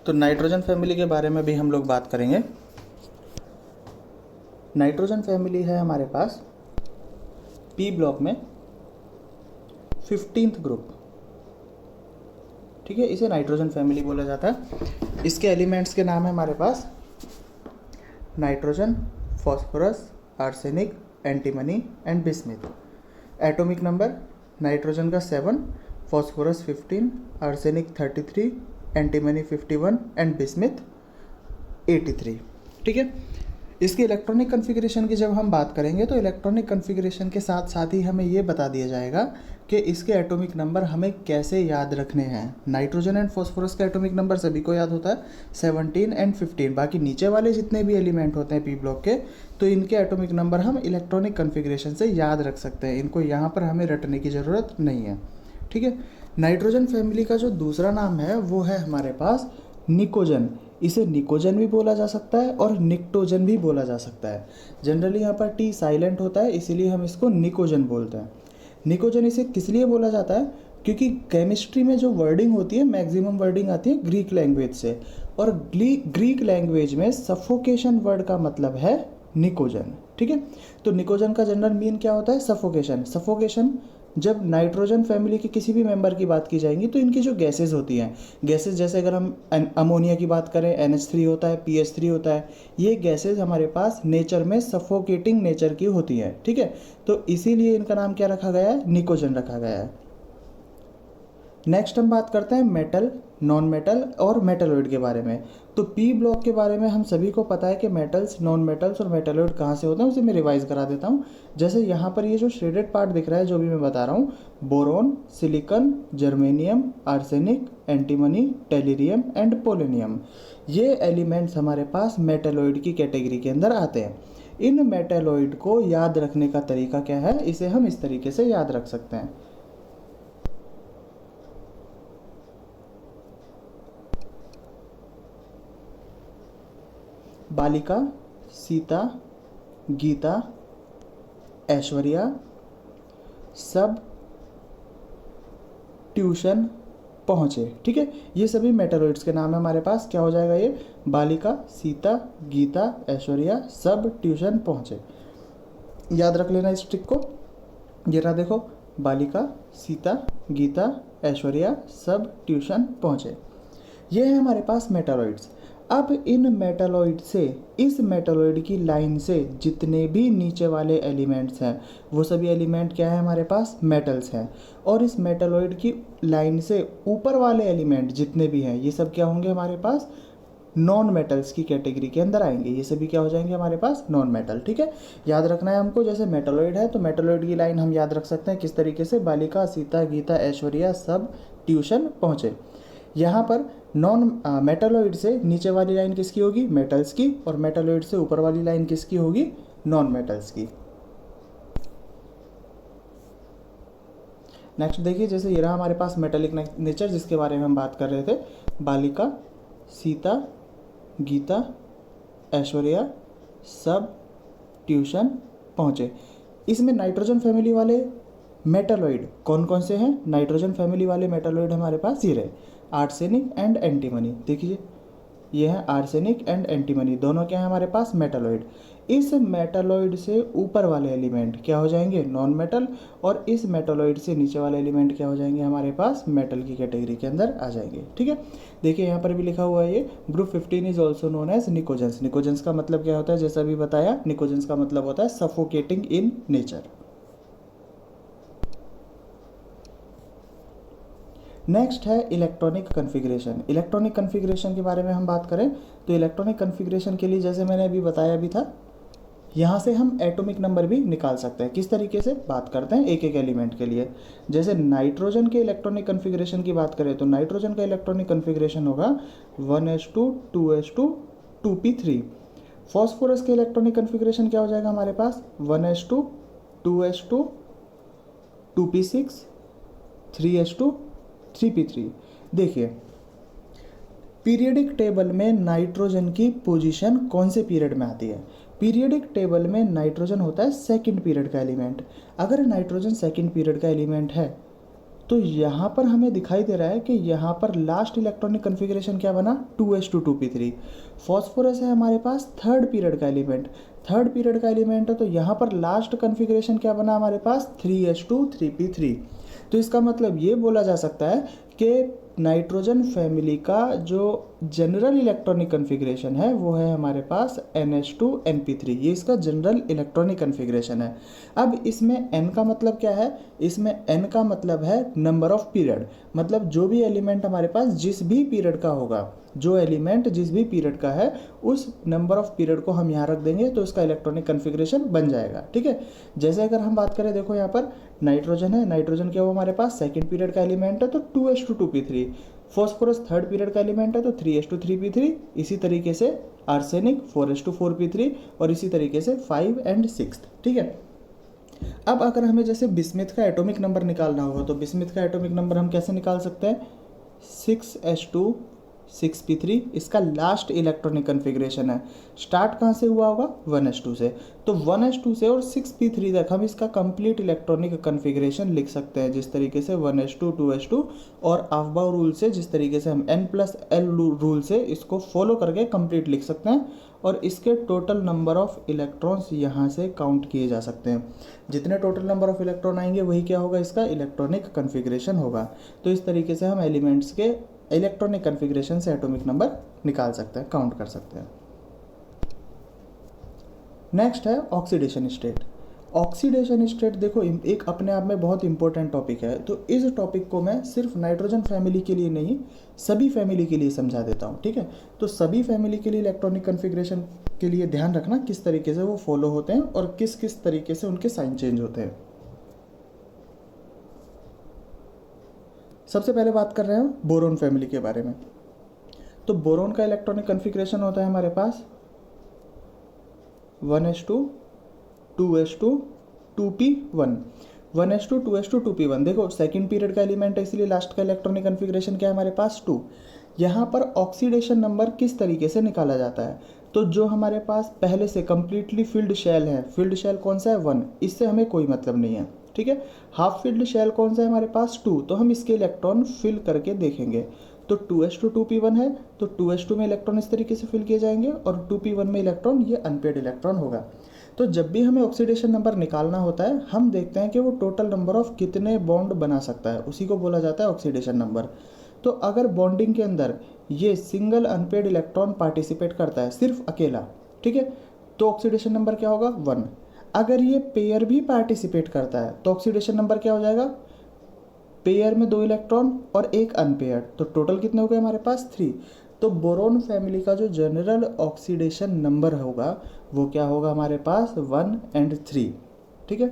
तो nitrogen family के बारे में भी हम लोग बात करेंगे। नाइट्रोजन फैमिली है हमारे पास पी ब्लॉक में 15th ग्रुप, ठीक है। इसे नाइट्रोजन फैमिली बोला जाता है। इसके एलिमेंट्स के नाम है हमारे पास nitrogen, phosphorus, arsenic, antimony and bismuth. Atomic number nitrogen का 7, phosphorus 15, arsenic 33, antimony 51 and bismuth 83, ठीक है। इसकी इलेक्ट्रॉनिक कन्फिगरेशन की जब हम बात करेंगे तो इलेक्ट्रॉनिक कन्फिगरेशन के साथ साथ ही हमें ये बता दिया जाएगा कि इसके एटॉमिक नंबर हमें कैसे याद रखने हैं। नाइट्रोजन एंड फॉस्फोरस का एटॉमिक नंबर सभी को याद होता है 17 एंड 15। बाकी नीचे वाले जितने भी एलिमेंट होते हैं पी ब्लॉक के, तो इनके एटॉमिक नंबर हम इलेक्ट्रॉनिक कन्फिगरेशन से याद रख सकते हैं। इनको यहाँ पर हमें रटने की ज़रूरत नहीं है, ठीक है। नाइट्रोजन फैमिली का जो दूसरा नाम है वो है हमारे पास निकोजन। इसे निकोजन भी बोला जा सकता है और निक्टोजन भी बोला जा सकता है। जनरली यहाँ पर टी साइलेंट होता है, इसीलिए हम इसको निकोजन बोलते हैं। निकोजन इसे किस लिए बोला जाता है? क्योंकि केमिस्ट्री में जो वर्डिंग होती है मैक्सिमम वर्डिंग आती है ग्रीक लैंग्वेज से, और ग्रीक लैंग्वेज में सफोकेशन वर्ड का मतलब है निकोजन, ठीक है। तो निकोजन का जनरल मीन क्या होता है? सफोकेशन। सफोकेशन जब नाइट्रोजन फैमिली के किसी भी मेंबर की बात की जाएंगी तो इनकी जो गैसेज होती हैं, गैसेज जैसे अगर हम अमोनिया की बात करें NH3 होता है, PH3 होता है, ये गैसेज हमारे पास नेचर में सफोकेटिंग नेचर की होती हैं, ठीक है। तो इसीलिए इनका नाम क्या रखा गया है? निकोजन रखा गया है। नेक्स्ट हम बात करते हैं मेटल, नॉन मेटल और मेटलॉइड के बारे में। तो पी ब्लॉक के बारे में हम सभी को पता है कि मेटल्स, नॉन मेटल्स और मेटलॉइड कहाँ से होते हैं, उसे मैं रिवाइज करा देता हूँ। जैसे यहाँ पर ये जो श्रेडेड पार्ट दिख रहा है जो भी मैं बता रहा हूँ, boron, silicon, germanium, arsenic, antimony, tellurium and polonium, ये एलिमेंट्स हमारे पास मेटलॉइड की कैटेगरी के अंदर आते हैं। इन मेटलॉइड को याद रखने का तरीका क्या है? इसे हम इस तरीके से याद रख सकते हैं। बालिका, सीता, गीता, ऐश्वर्या सब ट्यूशन पहुँचे, ठीक है। ये सभी मेटलॉइड्स के नाम है हमारे पास। क्या हो जाएगा ये? बालिका, सीता, गीता, ऐश्वर्या सब ट्यूशन पहुँचे। याद रख लेना इस ट्रिक को। ये रहा देखो, बालिका, सीता, गीता, ऐश्वर्या सब ट्यूशन पहुँचे। ये है हमारे पास मेटलॉइड्स। अब इन मेटलॉइड से, इस मेटलॉइड की लाइन से जितने भी नीचे वाले एलिमेंट्स हैं वो सभी एलिमेंट क्या है हमारे पास? मेटल्स हैं। और इस मेटलॉइड की लाइन से ऊपर वाले एलिमेंट जितने भी हैं ये सब क्या होंगे हमारे पास? नॉन मेटल्स की कैटेगरी के अंदर आएंगे। ये सभी क्या हो जाएंगे हमारे पास? नॉन मेटल, ठीक है। याद रखना है हमको। जैसे मेटलॉइड है तो मेटलॉइड की लाइन हम याद रख सकते हैं किस तरीके से? बालिका, सीता, गीता, ऐश्वर्या सब ट्यूशन पहुँचे। यहाँ पर नॉन मेटलॉइड से नीचे वाली लाइन किसकी होगी? मेटल्स की। और मेटलॉइड से ऊपर वाली लाइन किसकी होगी? नॉन मेटल्स की। नेक्स्ट देखिए, जैसे ये रहा हमारे पास मेटेलिक नेचर जिसके बारे में हम बात कर रहे थे। बालिका, सीता, गीता, ऐश्वर्या सब ट्यूशन पहुँचे। इसमें नाइट्रोजन फैमिली वाले मेटलॉइड कौन कौन से हैं? नाइट्रोजन फैमिली वाले मेटलॉइड हमारे पास ये रहे, आर्सेनिक एंड एंटीमनी। देखिए ये है आर्सेनिक एंड एंटीमनी, दोनों क्या है हमारे पास? मेटलॉइड। इस मेटलॉइड से ऊपर वाले एलिमेंट क्या हो जाएंगे? Non metal. और इस मेटलॉइड से नीचे वाले एलिमेंट क्या हो जाएंगे हमारे पास? मेटल की कैटेगरी के अंदर आ जाएंगे, ठीक है। देखिए यहाँ पर भी लिखा हुआ है ये group 15 is also known as pnicogens. Pnicogens का मतलब क्या होता है? जैसा भी बताया, निकोजेंस का मतलब होता है सफोकेटिंग इन नेचर। नेक्स्ट है इलेक्ट्रॉनिक कन्फिग्रेशन। इलेक्ट्रॉनिक कन्फिग्रेशन के बारे में हम बात करें तो इलेक्ट्रॉनिक कन्फिग्रेशन के लिए जैसे मैंने अभी बताया भी था, यहाँ से हम एटॉमिक नंबर भी निकाल सकते हैं। किस तरीके से? बात करते हैं एक एक एलिमेंट के लिए। जैसे नाइट्रोजन के इलेक्ट्रॉनिक कन्फिग्रेशन की बात करें तो नाइट्रोजन का इलेक्ट्रॉनिक कन्फिग्रेशन होगा 1s2 2s2 2p3। फॉस्फोरस के इलेक्ट्रॉनिक कन्फिग्रेशन क्या हो जाएगा हमारे पास? 1s2 2s2 2p6 3s2 3p3। देखिए पीरियडिक टेबल में नाइट्रोजन की पोजीशन कौन से पीरियड में आती है? पीरियडिक टेबल में नाइट्रोजन होता है सेकंड पीरियड का एलिमेंट। अगर नाइट्रोजन सेकंड पीरियड का एलिमेंट है तो यहाँ पर हमें दिखाई दे रहा है कि यहाँ पर लास्ट इलेक्ट्रॉनिक कन्फिग्रेशन क्या बना 2s2 2p3। फॉस्फोरस है हमारे पास थर्ड पीरियड का एलिमेंट, थर्ड पीरियड का एलिमेंट है, तो यहाँ पर लास्ट कन्फिग्रेशन क्या बना हमारे पास 3s2 3p3। तो इसका मतलब ये बोला जा सकता है कि नाइट्रोजन फैमिली का जो जनरल इलेक्ट्रॉनिक कन्फिग्रेशन है वो है हमारे पास NH2 NP3, ये इसका जनरल इलेक्ट्रॉनिक कन्फिग्रेशन है। अब इसमें N का मतलब क्या है, इसमें N का मतलब है नंबर ऑफ पीरियड, मतलब जो भी एलिमेंट हमारे पास जिस भी पीरियड का होगा, जो एलिमेंट जिस भी पीरियड का है उस नंबर ऑफ पीरियड को हम यहाँ रख देंगे तो इसका इलेक्ट्रॉनिक कन्फिग्रेशन बन जाएगा। ठीक है, जैसे अगर हम बात करें, देखो यहाँ पर नाइट्रोजन है, नाइट्रोजन क्या हुआ हमारे पास सेकंड पीरियड का एलिमेंट है तो 2s2 2p3, phosphorus third period का एलिमेंट है तो 3s2 3p3, इसी तरीके से आर्सेनिक 4s2 4p3 और इसी तरीके से 5 और 6। ठीक है, अब अगर हमें जैसे बिस्मिथ का एटॉमिक नंबर निकालना होगा तो बिस्मिथ का एटॉमिक नंबर हम कैसे निकाल सकते हैं, 6s2 6p3 इसका लास्ट इलेक्ट्रॉनिक कन्फिग्रेशन है। स्टार्ट कहाँ से हुआ होगा 1s2 से, तो 1s2 से और 6p3 तक हम इसका कंप्लीट इलेक्ट्रॉनिक कन्फिग्रेशन लिख सकते हैं, जिस तरीके से 1s2 2s2 और आफ्बाउ रूल से, जिस तरीके से हम n+l रूल से इसको फॉलो करके कंप्लीट लिख सकते हैं और इसके टोटल नंबर ऑफ इलेक्ट्रॉन्स यहाँ से काउंट किए जा सकते हैं। जितने टोटल नंबर ऑफ इलेक्ट्रॉन आएंगे वही क्या होगा, इसका इलेक्ट्रॉनिक कन्फिग्रेशन होगा। तो इस तरीके से हम एलिमेंट्स के इलेक्ट्रॉनिक कन्फिग्रेशन से एटॉमिक नंबर निकाल सकते हैं, काउंट कर सकते हैं। नेक्स्ट है ऑक्सीडेशन स्टेट। ऑक्सीडेशन स्टेट देखो एक अपने आप में बहुत इंपॉर्टेंट टॉपिक है, तो इस टॉपिक को मैं सिर्फ नाइट्रोजन फैमिली के लिए नहीं सभी फैमिली के लिए समझा देता हूँ। ठीक है, तो सभी फैमिली के लिए इलेक्ट्रॉनिक कन्फिग्रेशन के लिए ध्यान रखना किस तरीके से वो फॉलो होते हैं और किस किस तरीके से उनके साइन चेंज होते हैं। सबसे पहले बात कर रहे हैं बोरोन फैमिली के बारे में। तो बोरोन का इलेक्ट्रॉनिक कन्फिग्रेशन होता है हमारे पास 1s2 2s2 2p1, 1s2 2s2 2p1। देखो सेकंड पीरियड का एलिमेंट है इसलिए लास्ट का इलेक्ट्रॉनिक कन्फिग्रेशन क्या है हमारे पास 2। यहाँ पर ऑक्सीडेशन नंबर किस तरीके से निकाला जाता है, तो जो हमारे पास पहले से कंप्लीटली फिल्ड शेल है, फिल्ड शेल कौन सा है 1, इससे हमें कोई मतलब नहीं है। ठीक है, हाफ फिल्ड शेल कौन सा है हमारे पास 2, तो हम इसके इलेक्ट्रॉन फिल करके देखेंगे। तो 2s2 2p1 है तो 2s2 में इलेक्ट्रॉन इस तरीके से फिल किए जाएंगे और 2p1 में इलेक्ट्रॉन ये अनपेड इलेक्ट्रॉन होगा। तो जब भी हमें ऑक्सीडेशन नंबर निकालना होता है हम देखते हैं कि वो टोटल नंबर ऑफ कितने बॉन्ड बना सकता है, उसी को बोला जाता है ऑक्सीडेशन नंबर। तो अगर बॉन्डिंग के अंदर ये सिंगल अनपेड इलेक्ट्रॉन पार्टिसिपेट करता है सिर्फ अकेला, ठीक है, तो ऑक्सीडेशन नंबर क्या होगा 1। अगर ये पेयर भी पार्टिसिपेट करता है तो ऑक्सीडेशन नंबर क्या हो जाएगा, पेयर में 2 इलेक्ट्रॉन और एक अनपेयर्ड, तो टोटल कितने हो गए हमारे पास 3। तो बोरोन फैमिली का जो जनरल ऑक्सीडेशन नंबर होगा वो क्या होगा हमारे पास 1 और 3। ठीक है,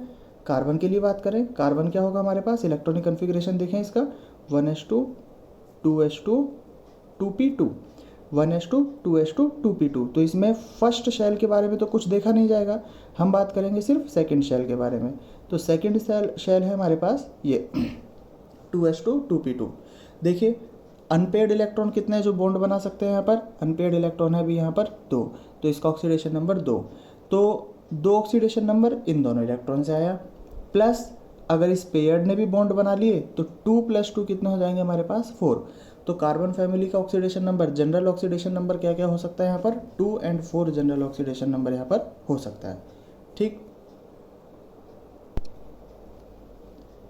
कार्बन के लिए बात करें, कार्बन क्या होगा हमारे पास, इलेक्ट्रॉनिक कन्फिग्रेशन देखें इसका 1s2 2s2 2p2, 1s2 2s2 2p2। तो इसमें फर्स्ट शेल के बारे में तो कुछ देखा नहीं जाएगा, हम बात करेंगे सिर्फ सेकंड शेल के बारे में। तो सेकंड शेल है हमारे पास ये 2s2 2p2। देखिए अनपेड इलेक्ट्रॉन कितने जो बॉन्ड बना सकते हैं, यहाँ पर अनपेड इलेक्ट्रॉन है अभी यहाँ पर 2, तो इसका ऑक्सीडेशन नंबर 2। तो 2 ऑक्सीडेशन नंबर इन दोनों इलेक्ट्रॉन से आया, प्लस अगर इस पेयर्ड ने भी बॉन्ड बना लिए तो 2 + 2 कितने हो जाएंगे हमारे पास 4। तो कार्बन फैमिली का oxidation number, general oxidation number क्या क्या हो सकता है यहाँ पर 2 और 4 जनरल ऑक्सीडेशन नंबर यहाँ पर हो सकता है। ठीक,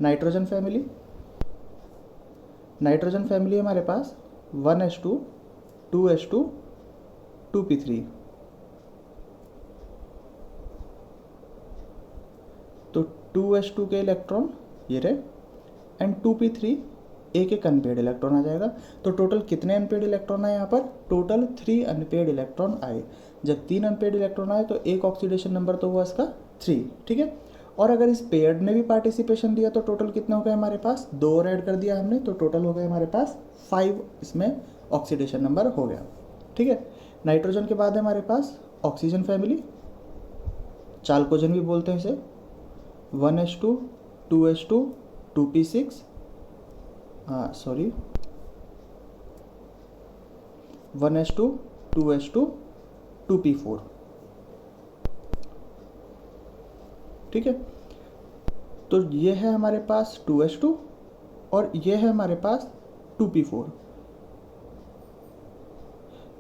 नाइट्रोजन फैमिली, नाइट्रोजन फैमिली हमारे पास 1s2 2s2 2p3। तो 2s2 के इलेक्ट्रॉन ये रहे एंड 2p3 एक अनपेड इलेक्ट्रॉन आ जाएगा। तो टोटल कितने अनपेड इलेक्ट्रॉन आए यहाँ पर, टोटल 3 अनपेड इलेक्ट्रॉन आए। जब 3 अनपेड इलेक्ट्रॉन आए तो एक ऑक्सीडेशन नंबर तो हुआ इसका 3। ठीक है, और अगर इस पेयर्ड ने भी पार्टिसिपेशन दिया तो टोटल कितने हो गए हमारे पास, 2 और ऐड कर दिया हमने तो टोटल हो गए हमारे पास 5, इसमें ऑक्सीडेशन नंबर हो गया। ठीक है, नाइट्रोजन के बाद है हमारे पास ऑक्सीजन फैमिली, चाल्कोजन भी बोलते हैं इसे, 1s2 2s2 2p6, हाँ सॉरी 1s2 2s2 2p4। ठीक है, तो ये है हमारे पास 2s2 और ये है हमारे पास 2p4।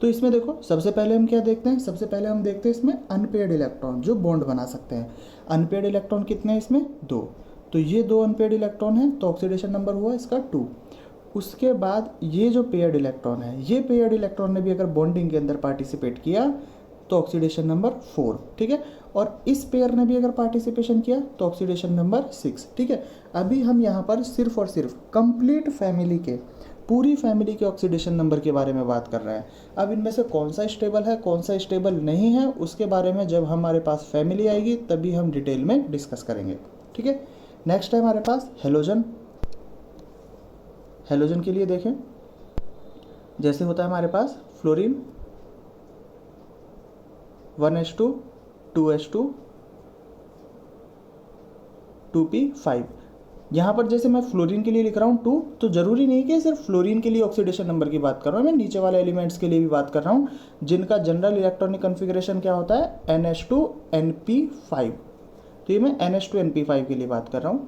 तो इसमें देखो सबसे पहले हम क्या देखते हैं, सबसे पहले हम देखते हैं इसमें अनपेयर्ड इलेक्ट्रॉन जो बॉन्ड बना सकते हैं। अनपेयर्ड इलेक्ट्रॉन कितने हैं इसमें, 2। तो ये 2 अनपेयर्ड इलेक्ट्रॉन है, तो ऑक्सीडेशन नंबर हुआ इसका 2। उसके बाद ये जो पेयर्ड इलेक्ट्रॉन है, ये पेयर्ड इलेक्ट्रॉन ने भी अगर बॉन्डिंग के अंदर पार्टिसिपेट किया तो ऑक्सीडेशन नंबर 4, ठीक है। और इस पेयर ने भी अगर पार्टिसिपेशन किया तो ऑक्सीडेशन नंबर 6, ठीक है। अभी हम यहाँ पर सिर्फ और सिर्फ कंप्लीट फैमिली के, पूरी फैमिली के ऑक्सीडेशन नंबर के बारे में बात कर रहे हैं। अब इनमें से कौन सा स्टेबल है कौन सा स्टेबल नहीं है उसके बारे में जब हमारे पास फैमिली आएगी तभी हम डिटेल में डिस्कस करेंगे, ठीक है। नेक्स्ट है हमारे पास हेलोजन। हेलोजन के लिए देखें, जैसे होता है हमारे पास फ्लोरीन 1s2 2s2 2p5। यहाँ पर जैसे मैं फ्लोरीन के लिए लिख रहा हूँ 2, तो जरूरी नहीं कि सिर्फ फ्लोरीन के लिए ऑक्सीडेशन नंबर की बात कर रहा हूँ, मैं नीचे वाले एलिमेंट्स के लिए भी बात कर रहा हूँ जिनका जनरल इलेक्ट्रॉनिक कन्फिग्रेशन क्या होता है NH2NP5। तो ये मैं NH2NP5 के लिए बात कर रहा हूँ,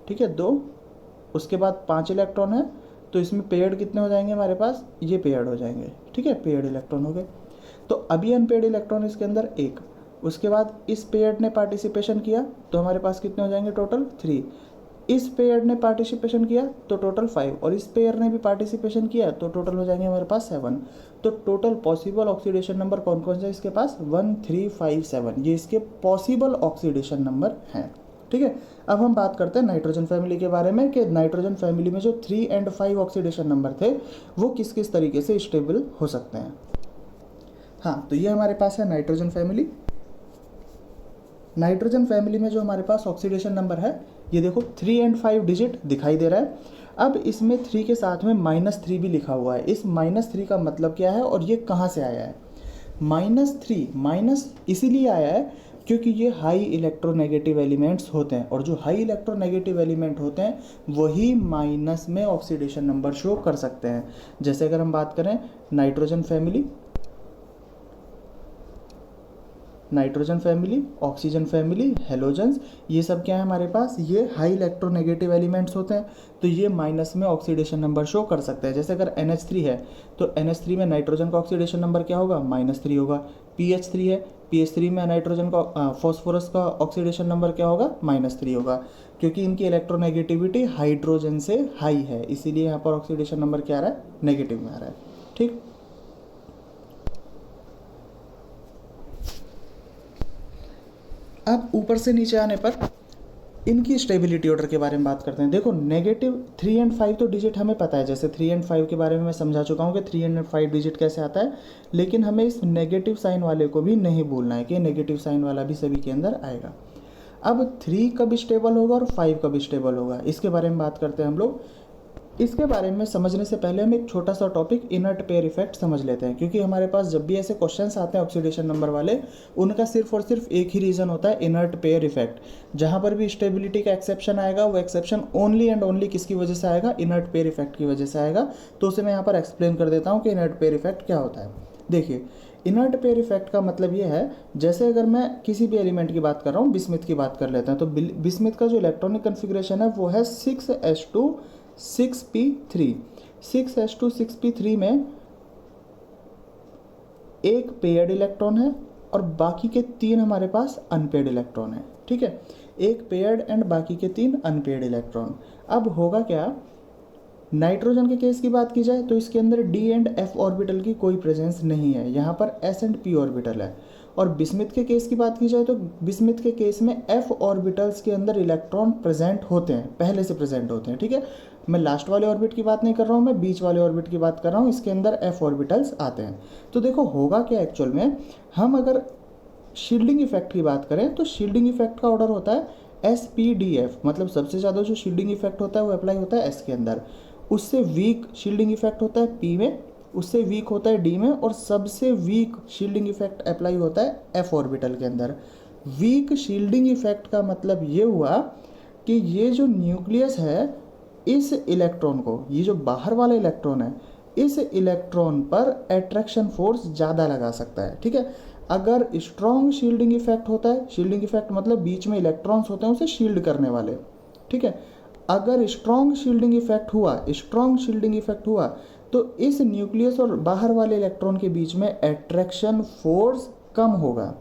ठीक है। 2, उसके बाद 5 इलेक्ट्रॉन है, तो इसमें पेयर्ड कितने हो जाएंगे हमारे पास, ये पेयर्ड हो जाएंगे, ठीक है, पेयर्ड इलेक्ट्रॉन हो गए। तो अभी अनपेयर्ड इलेक्ट्रॉन इसके अंदर 1, उसके बाद इस पेयर्ड ने पार्टिसिपेशन किया तो हमारे पास कितने हो जाएंगे टोटल 3। इस पेयर्ड ने पार्टिसिपेशन किया तो टोटल 5, और इस पेयर ने भी पार्टिसिपेशन किया तो टोटल हो जाएंगे हमारे पास 7। तो टोटल पॉसिबल ऑक्सीडेशन नंबर कौन कौन से इसके पास 1 3 5 7, ये इसके पॉसिबल ऑक्सीडेशन नंबर हैं, ठीक है। अब हम बात करते हैं नाइट्रोजन फैमिली के बारे में कि नाइट्रोजन फैमिली में जो 3 और 5 ऑक्सीडेशन नंबर थे वो किस किस तरीके से स्टेबल हो सकते हैं। हाँ, तो ये हमारे पास है नाइट्रोजन फैमिली। नाइट्रोजन फैमिली में जो हमारे पास ऑक्सीडेशन नंबर है ये देखो 3 और 5 डिजिट दिखाई दे रहा है। अब इसमें 3 के साथ में -3 भी लिखा हुआ है। इस -3 का मतलब क्या है और ये कहाँ से आया है। -3 माइनस इसीलिए आया है क्योंकि ये हाई इलेक्ट्रोनेगेटिव एलिमेंट्स होते हैं, और जो हाई इलेक्ट्रोनेगेटिव एलिमेंट होते हैं वही माइनस में ऑक्सीडेशन नंबर शो कर सकते हैं। जैसे अगर हम बात करें nitrogen family, oxygen family, halogens, ये सब क्या है हमारे पास, ये हाई इलेक्ट्रोनेगेटिव एलिमेंट्स होते हैं, तो ये माइनस में ऑक्सीडेशन नंबर शो कर सकते हैं। जैसे अगर NH3 है तो NH3 में नाइट्रोजन का ऑक्सीडेशन नंबर क्या होगा, -3 होगा। PH3 है, PH3 में नाइट्रोजन का फॉस्फोरस का ऑक्सीडेशन नंबर क्या होगा, -3 होगा, क्योंकि इनकी इलेक्ट्रोनेगेटिविटी हाइड्रोजन से हाई है, इसीलिए यहाँ पर ऑक्सीडेशन नंबर क्या आ रहा है, नेगेटिव में आ रहा है, ठीक। अब ऊपर से नीचे आने पर इनकी स्टेबिलिटी ऑर्डर के बारे में बात करते हैं। देखो -3 और 5 तो डिजिट हमें पता है, जैसे 3 और 5 के बारे में मैं समझा चुका हूँ कि 3 और 5 डिजिट कैसे आता है, लेकिन हमें इस नेगेटिव साइन वाले को भी नहीं भूलना है कि नेगेटिव साइन वाला भी सभी के अंदर आएगा। अब 3 कब स्टेबल होगा और 5 कब स्टेबल होगा, इसके बारे में बात करते हैं हम लोग। इसके बारे में समझने से पहले हम एक छोटा सा टॉपिक इनर्ट पेयर इफेक्ट समझ लेते हैं, क्योंकि हमारे पास जब भी ऐसे क्वेश्चंस आते हैं ऑक्सीडेशन नंबर वाले, उनका सिर्फ और सिर्फ एक ही रीज़न होता है, इनर्ट पेयर इफेक्ट। जहां पर भी स्टेबिलिटी का एक्सेप्शन आएगा वो एक्सेप्शन ओनली एंड ओनली किसकी वजह से आएगा, इनर्ट पेयर इफेक्ट की वजह से आएगा। तो उसे मैं यहाँ पर एक्सप्लेन कर देता हूँ कि इनर्ट पेयर इफेक्ट क्या होता है। देखिए, इनर्ट पेयर इफेक्ट का मतलब ये है, जैसे अगर मैं किसी भी एलिमेंट की बात कर रहा हूँ, बिस्मिथ की बात कर लेते हैं, तो बिस्मिथ का जो इलेक्ट्रॉनिक कन्फिग्रेशन है वो है 6s2 6p3। 6s2 6p3 में एक पेयर्ड इलेक्ट्रॉन है और बाकी के 3 हमारे पास अनपेयर्ड इलेक्ट्रॉन है, ठीक है। एक पेयर्ड एंड बाकी के 3 अनपेयर्ड इलेक्ट्रॉन। अब होगा क्या, नाइट्रोजन के केस की बात की जाए तो इसके अंदर D एंड F ऑर्बिटल की कोई प्रेजेंस नहीं है, यहाँ पर S एंड P ऑर्बिटल है। और बिस्मिथ के केस की बात की जाए तो बिस्मिथ के केस में F ऑर्बिटल्स के अंदर इलेक्ट्रॉन प्रेजेंट होते हैं, पहले से प्रेजेंट होते हैं, ठीक है। मैं लास्ट वाले ऑर्बिट की बात नहीं कर रहा हूँ, मैं बीच वाले ऑर्बिट की बात कर रहा हूँ, इसके अंदर F ऑर्बिटल्स आते हैं। तो देखो होगा क्या एक्चुअल में, हम अगर शील्डिंग इफेक्ट की बात करें तो शील्डिंग इफेक्ट का ऑर्डर होता है SPDF, मतलब सबसे ज़्यादा जो शील्डिंग इफेक्ट होता है वो अप्लाई होता है S के अंदर, उससे वीक शील्डिंग इफेक्ट होता है P में, उससे वीक होता है D में, और सबसे वीक शील्डिंग इफेक्ट अप्लाई होता है F ऑर्बिटल के अंदर। वीक शील्डिंग इफेक्ट का मतलब ये हुआ कि ये जो न्यूक्लियस है इस इलेक्ट्रॉन को, ये जो बाहर वाला इलेक्ट्रॉन है, इस इलेक्ट्रॉन पर अट्रैक्शन फोर्स ज़्यादा लगा सकता है, ठीक है। अगर स्ट्रॉन्ग शील्डिंग इफेक्ट होता है, शील्डिंग इफेक्ट मतलब बीच में इलेक्ट्रॉन्स होते हैं उसे शील्ड करने वाले, ठीक है, अगर स्ट्रॉन्ग शील्डिंग इफेक्ट हुआ, स्ट्रॉन्ग शील्डिंग इफेक्ट हुआ तो इस न्यूक्लियस और बाहर वाले इलेक्ट्रॉन के बीच में अट्रैक्शन फोर्स कम होगा।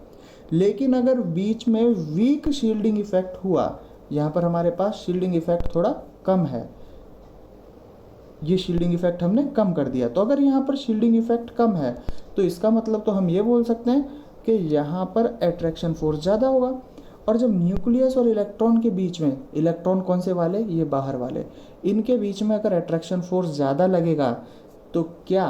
लेकिन अगर बीच में वीक शील्डिंग इफेक्ट हुआ, यहाँ पर हमारे पास शील्डिंग इफेक्ट थोड़ा कम है, ये शील्डिंग इफेक्ट हमने कम कर दिया, तो अगर यहाँ पर शील्डिंग इफेक्ट कम है तो इसका मतलब तो हम ये बोल सकते हैं कि यहाँ पर अट्रैक्शन फोर्स ज़्यादा होगा। और जब न्यूक्लियस और इलेक्ट्रॉन के बीच में, इलेक्ट्रॉन कौन से वाले, ये बाहर वाले, इनके बीच में अगर अट्रैक्शन फोर्स ज़्यादा लगेगा तो क्या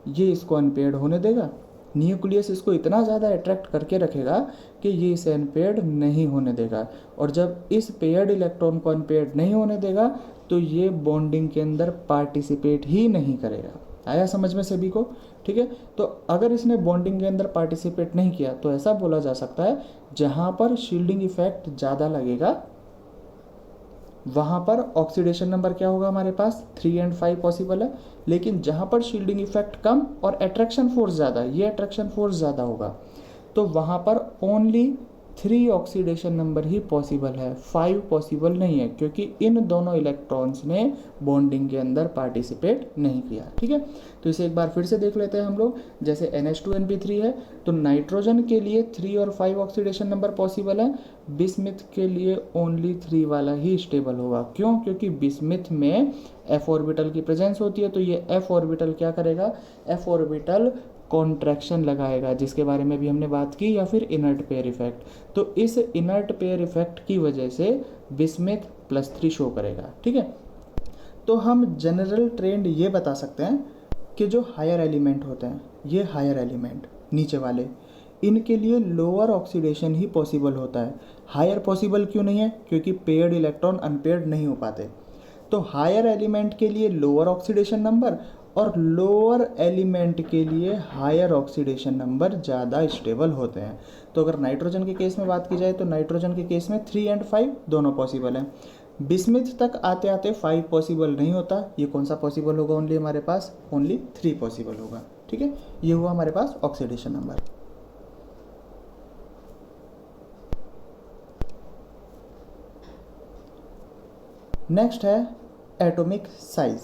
ये इसको अनपेयर्ड होने देगा? न्यूक्लियस इसको इतना ज़्यादा अट्रैक्ट करके रखेगा कि ये इसे अनपेयर्ड नहीं होने देगा। और जब इस पेयर्ड इलेक्ट्रॉन को अनपेयर्ड नहीं होने देगा तो ये बॉन्डिंग के अंदर पार्टिसिपेट ही नहीं करेगा। आया समझ में सभी को? ठीक है, तो अगर इसने बॉन्डिंग के अंदर पार्टिसिपेट नहीं किया तो ऐसा बोला जा सकता है जहाँ पर शील्डिंग इफेक्ट ज़्यादा लगेगा वहाँ पर ऑक्सीडेशन नंबर क्या होगा हमारे पास 3 और 5 पॉसिबल है। लेकिन जहाँ पर शील्डिंग इफेक्ट कम और अट्रैक्शन फोर्स ज़्यादा, ये अट्रैक्शन फोर्स ज़्यादा होगा, तो वहाँ पर ओनली 3 ऑक्सीडेशन नंबर ही पॉसिबल है, 5 पॉसिबल नहीं है, क्योंकि इन दोनों इलेक्ट्रॉन्स ने बॉन्डिंग के अंदर पार्टिसिपेट नहीं किया। ठीक है, तो इसे एक बार फिर से देख लेते हैं हम लोग। जैसे NH2NP3 है तो नाइट्रोजन के लिए 3 और 5 ऑक्सीडेशन नंबर पॉसिबल है, बिस्मिथ के लिए ओनली 3 वाला ही स्टेबल होगा। क्यों? क्योंकि बिस्मिथ में f ऑर्बिटल की प्रेजेंस होती है, तो ये f ऑर्बिटल क्या करेगा, f ऑर्बिटल कॉन्ट्रैक्शन लगाएगा, जिसके बारे में भी हमने बात की, या फिर इनर्ट पेयर इफेक्ट। तो इस इनर्ट पेयर इफेक्ट की वजह से बिस्मिथ +3 शो करेगा। ठीक है, तो हम जनरल ट्रेंड ये बता सकते हैं कि जो हायर एलिमेंट होते हैं, ये हायर एलिमेंट नीचे वाले, इनके लिए लोअर ऑक्सीडेशन ही पॉसिबल होता है। हायर पॉसिबल क्यों नहीं है? क्योंकि पेयर्ड इलेक्ट्रॉन अनपेयर्ड नहीं हो पाते। तो हायर एलिमेंट के लिए लोअर ऑक्सीडेशन नंबर और लोअर एलिमेंट के लिए हायर ऑक्सीडेशन नंबर ज़्यादा स्टेबल होते हैं। तो अगर नाइट्रोजन के केस में बात की जाए तो नाइट्रोजन के केस में 3 और 5 दोनों पॉसिबल हैं। बिस्मिथ तक आते आते 5 पॉसिबल नहीं होता, ये कौन सा पॉसिबल होगा? ओनली हमारे पास ओनली 3 पॉसिबल होगा। ठीक है, ये हुआ हमारे पास ऑक्सीडेशन नंबर। नेक्स्ट है एटॉमिक साइज।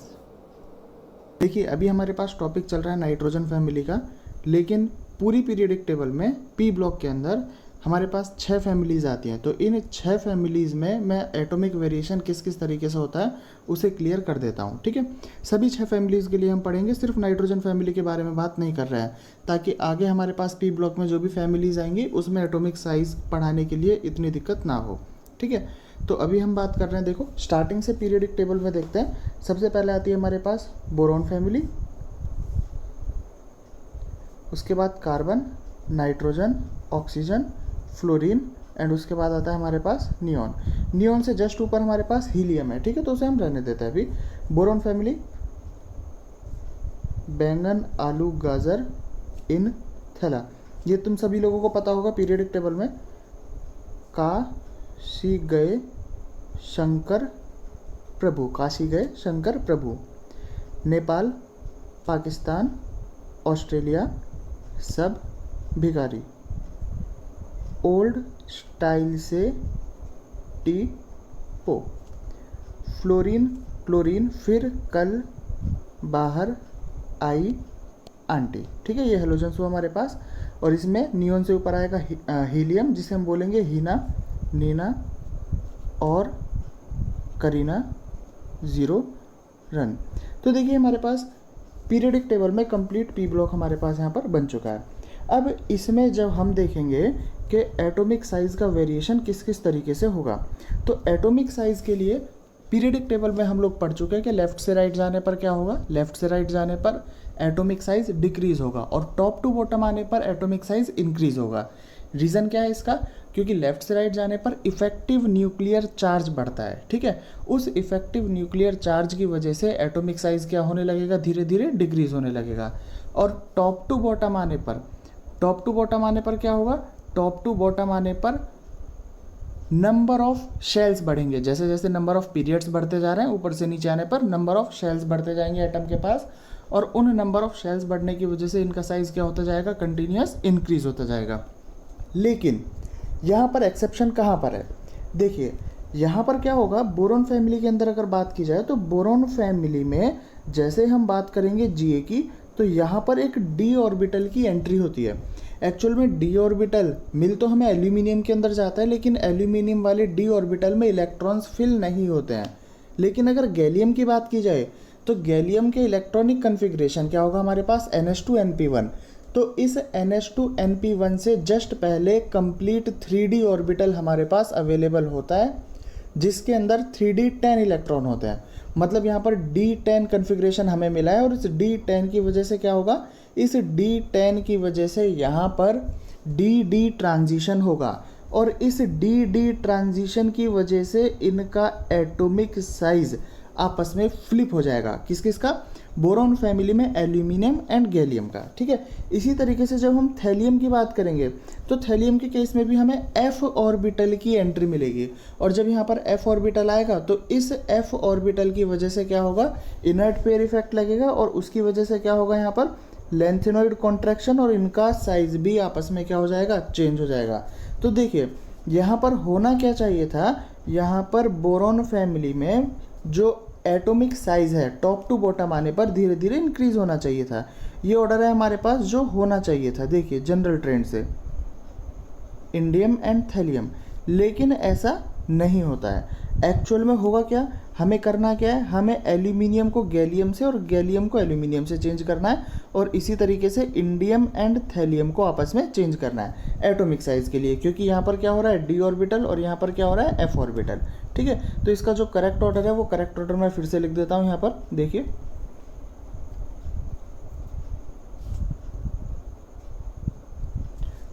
देखिए अभी हमारे पास टॉपिक चल रहा है नाइट्रोजन फैमिली का, लेकिन पूरी पीरियोडिक टेबल में पी ब्लॉक के अंदर हमारे पास 6 फैमिलीज़ आती हैं। तो इन 6 फैमिलीज़ में मैं एटॉमिक वेरिएशन किस किस तरीके से होता है उसे क्लियर कर देता हूँ। ठीक है, सभी 6 फैमिलीज़ के लिए हम पढ़ेंगे, सिर्फ नाइट्रोजन फैमिली के बारे में बात नहीं कर रहे हैं, ताकि आगे हमारे पास पी ब्लॉक में जो भी फैमिलीज़ आएंगी उसमें एटॉमिक साइज़ पढ़ाने के लिए इतनी दिक्कत ना हो। ठीक है, तो अभी हम बात कर रहे हैं, देखो स्टार्टिंग से पीरियोडिक टेबल में देखते हैं। सबसे पहले आती है हमारे पास बोरॉन फैमिली, उसके बाद carbon, nitrogen, oxygen, fluorine, and उसके बाद आता है हमारे पास नियॉन। नियॉन से जस्ट ऊपर हमारे पास हीलियम है। ठीक है, तो उसे हम रहने देते हैं अभी। बोरॉन फैमिली बैंगन, आलू, गाजर, इन, थैला, ये तुम सभी लोगों को पता होगा पीरियोडिक टेबल में। काशी गए शंकर प्रभु, काशी गए शंकर प्रभु। नेपाल, पाकिस्तान, ऑस्ट्रेलिया, सब भिखारी। ओल्ड स्टाइल से टी पो। फ्लोरीन, क्लोरीन, फिर कल बाहर आई आंटी। ठीक है, ये हेलोजन्स हुआ हमारे पास। और इसमें नियॉन से ऊपर आएगा हीलियम, जिसे हम बोलेंगे हीना, नीना और करीना, 0 रन। तो देखिए हमारे पास पीरियोडिक टेबल में कंप्लीट पी ब्लॉक हमारे पास यहाँ पर बन चुका है। अब इसमें जब हम देखेंगे कि एटॉमिक साइज़ का वेरिएशन किस किस तरीके से होगा, तो एटॉमिक साइज़ के लिए पीरियोडिक टेबल में हम लोग पढ़ चुके हैं कि लेफ़्ट से राइट जाने पर क्या होगा, लेफ़्ट से राइट जाने पर एटॉमिक साइज़ डिक्रीज़ होगा और टॉप टू बॉटम आने पर एटॉमिक साइज़ इंक्रीज़ होगा। रीज़न क्या है इसका? क्योंकि लेफ़्ट से राइट जाने पर इफेक्टिव न्यूक्लियर चार्ज बढ़ता है। ठीक है, उस इफेक्टिव न्यूक्लियर चार्ज की वजह से एटॉमिक साइज़ क्या होने लगेगा, धीरे धीरे डिक्रीज़ होने लगेगा। और टॉप टू बॉटम आने पर, टॉप टू बॉटम आने पर क्या होगा, टॉप टू बॉटम आने पर नंबर ऑफ शेल्स बढ़ेंगे। जैसे जैसे नंबर ऑफ पीरियड्स बढ़ते जा रहे हैं, ऊपर से नीचे आने पर नंबर ऑफ शेल्स बढ़ते जाएंगे एटम के पास, और उन नंबर ऑफ शेल्स बढ़ने की वजह से इनका साइज़ क्या होता जाएगा, कंटिन्यूस इंक्रीज होता जाएगा। लेकिन यहाँ पर एक्सेप्शन कहाँ पर है, देखिए यहाँ पर क्या होगा, बोरॉन फैमिली के अंदर अगर बात की जाए तो बोरॉन फैमिली में जैसे हम बात करेंगे Ga की, तो यहाँ पर एक d ऑर्बिटल की एंट्री होती है। एक्चुअल में d ऑर्बिटल मिल तो हमें एल्यूमिनियम के अंदर जाता है, लेकिन एल्यूमिनियम वाले d ऑर्बिटल में इलेक्ट्रॉन्स फिल नहीं होते हैं। लेकिन अगर गैलियम की बात की जाए तो गैलियम के इलेक्ट्रॉनिक कन्फिग्रेशन क्या होगा हमारे पास, NH2Np1। तो इस NH2Np1 से जस्ट पहले कंप्लीट 3d ऑर्बिटल हमारे पास अवेलेबल होता है, जिसके अंदर 3d 10 इलेक्ट्रॉन होते हैं। मतलब यहाँ पर D10 कन्फिग्रेशन हमें मिला है, और इस D10 की वजह से क्या होगा, इस D10 की वजह से यहाँ पर DD ट्रांजिशन होगा, और इस DD ट्रांजिशन की वजह से इनका एटॉमिक साइज आपस में फ्लिप हो जाएगा। किस किस का, बोरॉन फैमिली में एल्यूमिनियम एंड गैलियम का। ठीक है, इसी तरीके से जब हम थैलियम की बात करेंगे तो थैलियम के केस में भी हमें F ऑर्बिटल की एंट्री मिलेगी, और जब यहाँ पर F ऑर्बिटल आएगा तो इस F ऑर्बिटल की वजह से क्या होगा, इनर्ट पेयर इफेक्ट लगेगा, और उसकी वजह से क्या होगा यहाँ पर लेंथेनॉइड कॉन्ट्रैक्शन, और इनका साइज भी आपस में क्या हो जाएगा, चेंज हो जाएगा। तो देखिए यहाँ पर होना क्या चाहिए था, यहाँ पर बोरॉन फैमिली में जो एटॉमिक साइज है टॉप टू बॉटम आने पर धीरे धीरे इंक्रीज होना चाहिए था। ये ऑर्डर है हमारे पास जो होना चाहिए था, देखिए जनरल ट्रेंड से, इंडियम एंड थैलियम। लेकिन ऐसा नहीं होता है। एक्चुअल में होगा क्या, हमें करना क्या है, हमें एल्यूमिनियम को गैलियम से और गैलियम को एल्यूमिनियम से चेंज करना है, और इसी तरीके से इंडियम एंड थैलियम को आपस में चेंज करना है एटॉमिक साइज के लिए, क्योंकि यहाँ पर क्या हो रहा है, डी ऑर्बिटल, और यहाँ पर क्या हो रहा है, एफ ऑर्बिटल। ठीक है, तो इसका जो करेक्ट ऑर्डर है वो करेक्ट ऑर्डर मैं फिर से लिख देता हूँ यहाँ पर, देखिए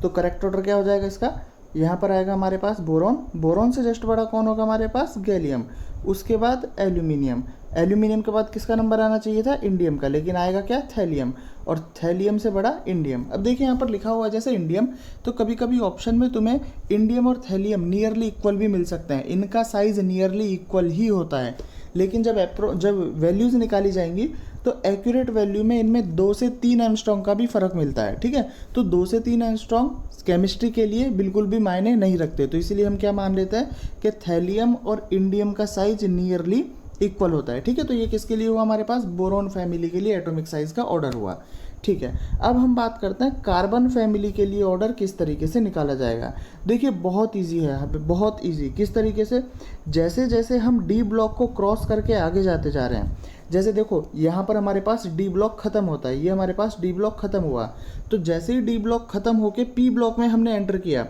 तो करेक्ट ऑर्डर क्या हो जाएगा इसका, यहाँ पर आएगा हमारे पास बोरॉन, बोरॉन से जस्ट बड़ा कौन होगा हमारे पास, गैलियम, उसके बाद एल्यूमिनियम, एल्यूमिनियम के बाद किसका नंबर आना चाहिए था, इंडियम का, लेकिन आएगा क्या, थैलियम, और थैलियम से बड़ा इंडियम। अब देखिए यहाँ पर लिखा हुआ है जैसे इंडियम, तो कभी कभी ऑप्शन में तुम्हें इंडियम और थैलियम नियरली इक्वल भी मिल सकते हैं, इनका साइज नियरली इक्वल ही होता है, लेकिन जब वैल्यूज़ निकाली जाएंगी तो एक्यूरेट वैल्यू में इनमें 2 से 3 एंगस्ट्रॉम का भी फ़र्क मिलता है। ठीक है, तो 2 से 3 एंगस्ट्रॉम केमिस्ट्री के लिए बिल्कुल भी मायने नहीं रखते, तो इसीलिए हम क्या मान लेते हैं कि थैलियम और इंडियम का साइज नियरली इक्वल होता है। ठीक है, तो ये किसके लिए हुआ हमारे पास, बोरॉन फैमिली के लिए एटॉमिक साइज का ऑर्डर हुआ। ठीक है, अब हम बात करते हैं कार्बन फैमिली के लिए ऑर्डर किस तरीके से निकाला जाएगा। देखिए बहुत इजी है यहाँ पे, बहुत इजी। किस तरीके से, जैसे जैसे हम डी ब्लॉक को क्रॉस करके आगे जाते जा रहे हैं, जैसे देखो यहाँ पर हमारे पास डी ब्लॉक खत्म होता है, ये हमारे पास डी ब्लॉक खत्म हुआ, तो जैसे ही डी ब्लॉक खत्म होके पी ब्लॉक में हमने एंटर किया,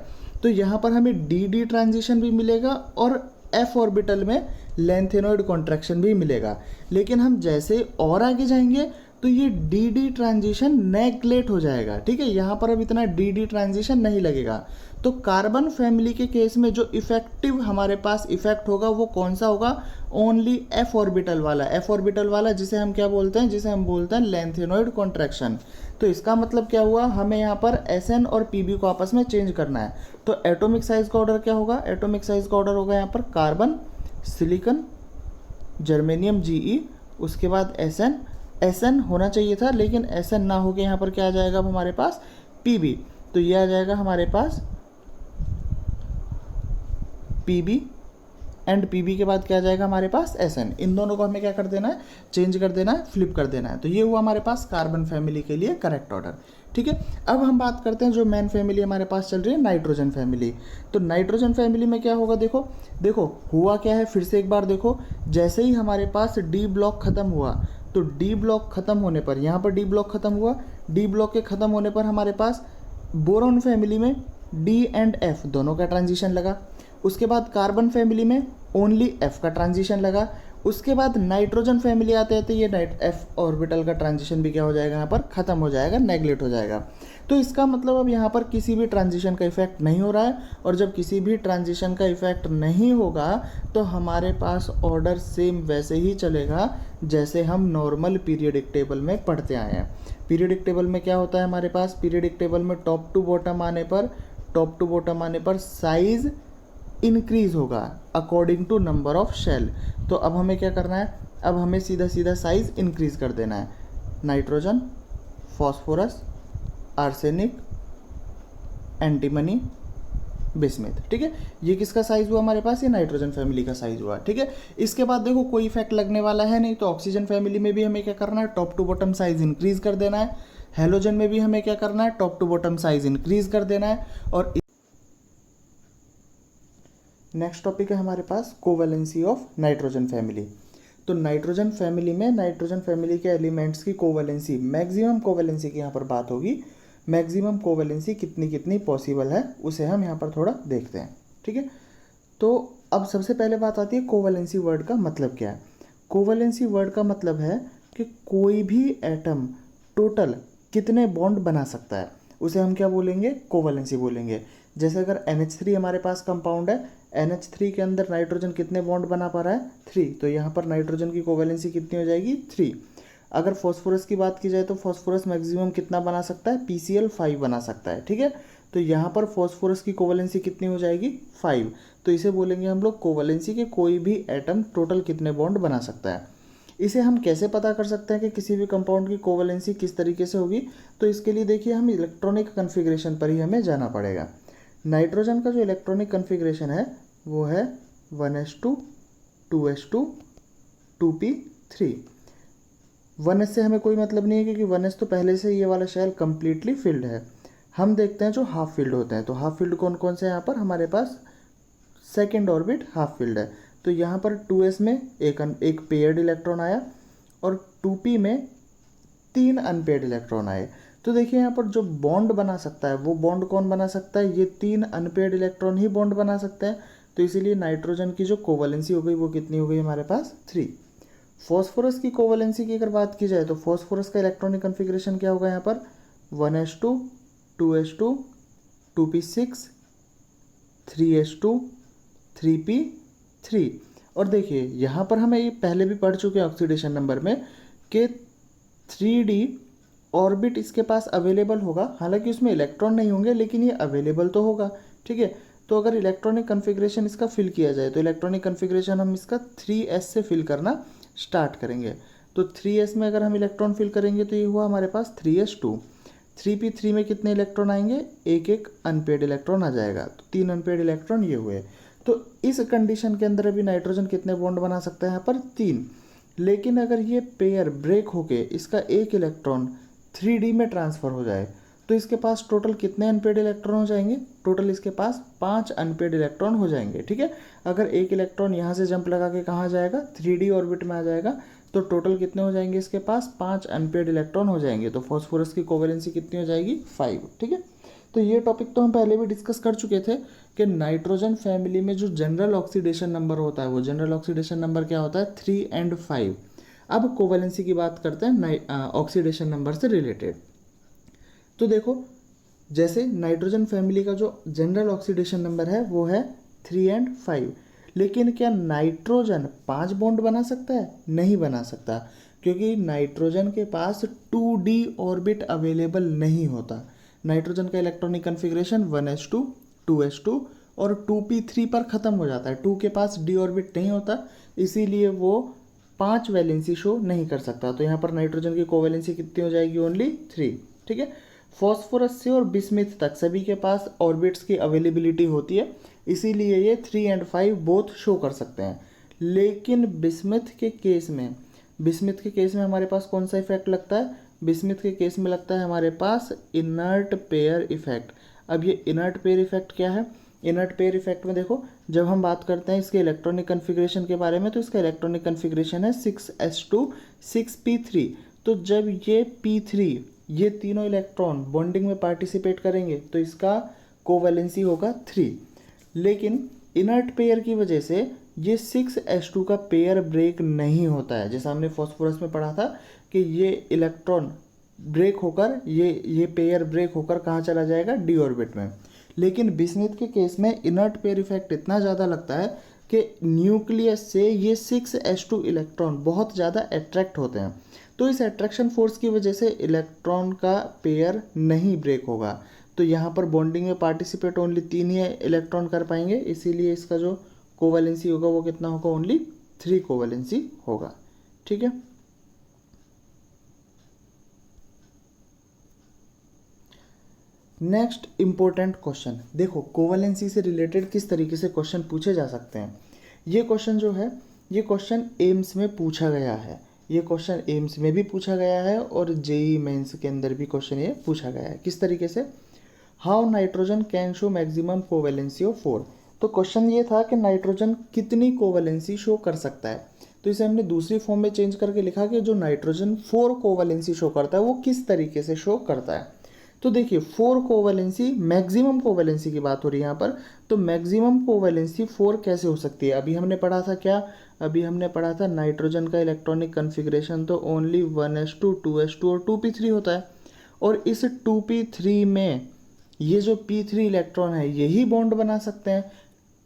तो यहाँ पर हमें डी डी ट्रांजिशन भी मिलेगा और एफ ऑर्बिटल में लेंथेनॉइड कॉन्ट्रैक्शन भी मिलेगा। लेकिन हम जैसे और आगे जाएंगे तो ये डी डी ट्रांजिशन नेग्लेक्ट हो जाएगा। ठीक है, यहाँ पर अब इतना डी डी ट्रांजिशन नहीं लगेगा। तो कार्बन फैमिली के केस में जो इफेक्टिव हमारे पास इफेक्ट होगा वो कौन सा होगा, ओनली एफ ऑर्बिटल वाला, एफ ऑर्बिटल वाला जिसे हम क्या बोलते हैं, जिसे हम बोलते हैं लेंथेनॉइड कॉन्ट्रैक्शन। तो इसका मतलब क्या हुआ, हमें यहाँ पर एस एन और पी बी को आपस में चेंज करना है। तो एटॉमिक साइज का ऑर्डर क्या होगा, एटॉमिक साइज का ऑर्डर होगा यहाँ पर कार्बन, सिलिकन, जर्मेनियम जीई, उसके बाद एस एन होना चाहिए था, लेकिन एस एन ना होके यहाँ पर क्या आ जाएगा अब हमारे पास, पी बी। तो ये आ जाएगा हमारे पास P B, and P B के बाद क्या आ जाएगा हमारे पास एस एन। इन दोनों को हमें क्या कर देना है, चेंज कर देना है, फ्लिप कर देना है। तो ये हुआ हमारे पास कार्बन फैमिली के लिए करेक्ट ऑर्डर। ठीक है, अब हम बात करते हैं जो मेन फैमिली हमारे पास चल रही है, नाइट्रोजन फैमिली। तो नाइट्रोजन फैमिली में क्या होगा, देखो देखो हुआ क्या है, फिर से एक बार देखो, जैसे ही हमारे पास डी ब्लॉक खत्म हुआ, तो डी ब्लॉक खत्म होने पर, यहाँ पर डी ब्लॉक खत्म हुआ, डी ब्लॉक के खत्म होने पर हमारे पास बोरॉन फैमिली में डी एंड एफ दोनों का ट्रांजिशन लगा। उसके बाद कार्बन फैमिली में ओनली एफ का ट्रांजिशन लगा। उसके बाद नाइट्रोजन फैमिली आते आते ये एफ ऑर्बिटल का ट्रांजिशन भी क्या हो जाएगा, यहाँ पर खत्म हो जाएगा, नेग्लेक्ट हो जाएगा। तो इसका मतलब अब यहाँ पर किसी भी ट्रांजिशन का इफेक्ट नहीं हो रहा है, और जब किसी भी ट्रांजिशन का इफेक्ट नहीं होगा तो हमारे पास ऑर्डर सेम वैसे ही चलेगा जैसे हम नॉर्मल पीरियडिक टेबल में पढ़ते आए हैं। पीरियडिक टेबल में क्या होता है हमारे पास, पीरियडिक टेबल में टॉप टू बॉटम आने पर साइज इंक्रीज होगा according to number of shell. तो अब हमें क्या करना है, अब हमें सीधा सीधा साइज इंक्रीज कर देना है। Nitrogen, phosphorus, arsenic, antimony, bismuth. ठीक है, ये किसका साइज हुआ हमारे पास, ये नाइट्रोजन फैमिली का साइज हुआ। ठीक है, इसके बाद देखो कोई इफेक्ट लगने वाला है नहीं, तो ऑक्सीजन फैमिली में भी हमें क्या करना है, top to bottom size increase कर देना है। हेलोजन में भी हमें क्या करना है, top to bottom size increase कर देना है। और नेक्स्ट टॉपिक है हमारे पास कोवैलेंसी ऑफ नाइट्रोजन फैमिली। तो नाइट्रोजन फैमिली में नाइट्रोजन फैमिली के एलिमेंट्स की कोवैलेंसी, मैक्सिमम कोवैलेंसी की यहाँ पर बात होगी। मैक्सिमम कोवैलेंसी कितनी कितनी पॉसिबल है उसे हम यहाँ पर थोड़ा देखते हैं। ठीक है, तो अब सबसे पहले बात आती है कोवैलेंसी वर्ड का मतलब क्या है। कोवैलेंसी वर्ड का मतलब है कि कोई भी एटम टोटल कितने बॉन्ड बना सकता है, उसे हम क्या बोलेंगे, कोवैलेंसी बोलेंगे। जैसे अगर NH3 हमारे पास कंपाउंड है, NH3 के अंदर नाइट्रोजन कितने बॉन्ड बना पा रहा है, 3, तो यहाँ पर नाइट्रोजन की कोवैलेंसी कितनी हो जाएगी, 3। अगर फॉस्फोरस की बात की जाए तो फॉस्फोरस मैक्सिमम कितना बना सकता है, PCl5 बना सकता है। ठीक है, तो यहाँ पर फॉस्फोरस की कोवैलेंसी कितनी हो जाएगी, 5। तो इसे बोलेंगे हम लोग कोवैलेंसी के कोई भी एटम टोटल कितने बॉन्ड बना सकता है। इसे हम कैसे पता कर सकते हैं कि किसी भी कंपाउंड की कोवैलेंसी किस तरीके से होगी, तो इसके लिए देखिए हम इलेक्ट्रॉनिक कन्फिग्रेशन पर ही हमें जाना पड़ेगा। नाइट्रोजन का जो इलेक्ट्रॉनिक कन्फिग्रेशन है वो है 1s2 2s2 2p3। 1s से हमें कोई मतलब नहीं है क्योंकि 1s तो पहले से ये वाला शेल कम्प्लीटली फिल्ड है। हम देखते हैं जो हाफ फील्ड होते हैं, तो हाफ फील्ड कौन कौन से हैं यहाँ पर, हमारे पास सेकेंड ऑर्बिट हाफ फील्ड है। तो यहाँ पर 2s में एक पेयर्ड इलेक्ट्रॉन आया और 2p में 3 अनपेयर्ड इलेक्ट्रॉन आए। तो देखिए यहाँ पर जो बॉन्ड बना सकता है वो बॉन्ड कौन बना सकता है, ये 3 अनपेयर्ड इलेक्ट्रॉन ही बॉन्ड बना सकते हैं। तो इसीलिए नाइट्रोजन की जो कोवैलेंसी हो गई वो कितनी हो गई हमारे पास, 3। फॉस्फोरस की कोवैलेंसी की अगर बात की जाए तो फॉस्फोरस का इलेक्ट्रॉनिक कन्फिग्रेशन क्या होगा यहाँ पर, 1s2 2s2 2p6 3s2 3p3। और देखिए यहाँ पर हमें ये पहले भी पढ़ चुके हैं ऑक्सीडेशन नंबर में कि 3d ऑर्बिट इसके पास अवेलेबल होगा, हालांकि उसमें इलेक्ट्रॉन नहीं होंगे लेकिन ये अवेलेबल तो होगा। ठीक है, तो अगर इलेक्ट्रॉनिक कन्फिग्रेशन इसका फिल किया जाए तो इलेक्ट्रॉनिक कन्फिग्रेशन हम इसका 3s से फिल करना स्टार्ट करेंगे। तो 3s में अगर हम इलेक्ट्रॉन फिल करेंगे तो ये हुआ हमारे पास 3s2। 3p3 में कितने इलेक्ट्रॉन आएंगे, एक एक अनपेड इलेक्ट्रॉन आ जाएगा, तो 3 अनपेड इलेक्ट्रॉन ये हुए। तो इस कंडीशन के अंदर अभी नाइट्रोजन कितने बॉन्ड बना सकता है यहाँ पर, 3। लेकिन अगर ये पेयर ब्रेक होके इसका एक इलेक्ट्रॉन 3d में ट्रांसफ़र हो जाए तो इसके पास टोटल कितने अनपेड इलेक्ट्रॉन हो जाएंगे, टोटल इसके पास 5 अनपेड इलेक्ट्रॉन हो जाएंगे। ठीक है, अगर एक इलेक्ट्रॉन यहाँ से जंप लगा के कहाँ जाएगा, 3d ऑर्बिट में आ जाएगा, तो टोटल कितने हो जाएंगे इसके पास, 5 अनपेड इलेक्ट्रॉन हो जाएंगे। तो फॉस्फोरस की कोवैलेंसी कितनी हो जाएगी, 5। ठीक है, तो ये टॉपिक तो हम पहले भी डिस्कस कर चुके थे कि नाइट्रोजन फैमिली में जो जनरल ऑक्सीडेशन नंबर होता है वो जनरल ऑक्सीडेशन नंबर क्या होता है, 3 और 5। अब कोवैलेंसी की बात करते हैं ऑक्सीडेशन नंबर से रिलेटेड। तो देखो जैसे नाइट्रोजन फैमिली का जो जनरल ऑक्सीडेशन नंबर है वो है 3 और 5, लेकिन क्या नाइट्रोजन 5 बॉन्ड बना सकता है, नहीं बना सकता, क्योंकि नाइट्रोजन के पास 2d ऑर्बिट अवेलेबल नहीं होता। नाइट्रोजन का इलेक्ट्रॉनिक कन्फिग्रेशन 1s2 2s2 और 2p3 पर ख़त्म हो जाता है, 2 के पास d ऑर्बिट नहीं होता, इसीलिए वो 5 वैलेंसी शो नहीं कर सकता। तो यहाँ पर नाइट्रोजन की कोवैलेंसी कितनी हो जाएगी, ओनली 3। ठीक है, फॉस्फोरस से और बिस्मिथ तक सभी के पास ऑर्बिट्स की अवेलेबिलिटी होती है, इसीलिए ये 3 और 5 बोथ शो कर सकते हैं। लेकिन बिस्मिथ के केस में हमारे पास कौन सा इफेक्ट लगता है, बिस्मिथ के केस में लगता है हमारे पास इनर्ट पेयर इफेक्ट। अब ये इनर्ट पेयर इफेक्ट क्या है, इनर्ट पेयर इफेक्ट में देखो जब हम बात करते हैं इसके इलेक्ट्रॉनिक कन्फिग्रेशन के बारे में तो इसका इलेक्ट्रॉनिक कन्फिग्रेशन है 6s2 6p3। तो जब ये p3 ये तीनों इलेक्ट्रॉन बॉन्डिंग में पार्टिसिपेट करेंगे तो इसका कोवैलेंसी होगा 3। लेकिन इनर्ट पेयर की वजह से ये 6s2 का पेयर ब्रेक नहीं होता है, जैसा हमने फॉस्फोरस में पढ़ा था कि ये इलेक्ट्रॉन ब्रेक होकर ये पेयर ब्रेक होकर कहाँ चला जाएगा, डी ऑर्बिट में। लेकिन बिस्मिथ के केस में इनर्ट पेयर इफेक्ट इतना ज़्यादा लगता है कि न्यूक्लियस से ये 6s2 इलेक्ट्रॉन बहुत ज़्यादा अट्रैक्ट होते हैं, तो इस अट्रैक्शन फोर्स की वजह से इलेक्ट्रॉन का पेयर नहीं ब्रेक होगा। तो यहाँ पर बॉन्डिंग में पार्टिसिपेट ओनली 3 ही इलेक्ट्रॉन कर पाएंगे, इसीलिए इसका जो कोवैलेंसी होगा वो कितना होगा, ओनली 3 कोवैलेंसी होगा। ठीक है, नेक्स्ट इम्पोर्टेंट क्वेश्चन, देखो कोवैलेंसी से रिलेटेड किस तरीके से क्वेश्चन पूछे जा सकते हैं। ये क्वेश्चन जो है, ये क्वेश्चन एम्स में पूछा गया है, ये क्वेश्चन एम्स में भी पूछा गया है और जेई मेंस के अंदर भी क्वेश्चन ये पूछा गया है। किस तरीके से, how nitrogen can show maximum covalency of 4। तो क्वेश्चन ये था कि नाइट्रोजन कितनी कोवैलेंसी शो कर सकता है, तो इसे हमने दूसरी फॉर्म में चेंज करके लिखा कि जो नाइट्रोजन 4 कोवैलेंसी शो करता है वो किस तरीके से शो करता है। तो देखिए 4 कोवैलेंसी, मैक्सिमम कोवैलेंसी की बात हो रही है यहाँ पर, तो मैक्सिमम कोवैलेंसी 4 कैसे हो सकती है। अभी हमने पढ़ा था क्या, अभी हमने पढ़ा था नाइट्रोजन का इलेक्ट्रॉनिक कन्फिग्रेशन तो ओनली 1s2 2s2 और 2p3 होता है, और इस 2p3 में ये जो p3 इलेक्ट्रॉन है यही बॉन्ड बना सकते हैं,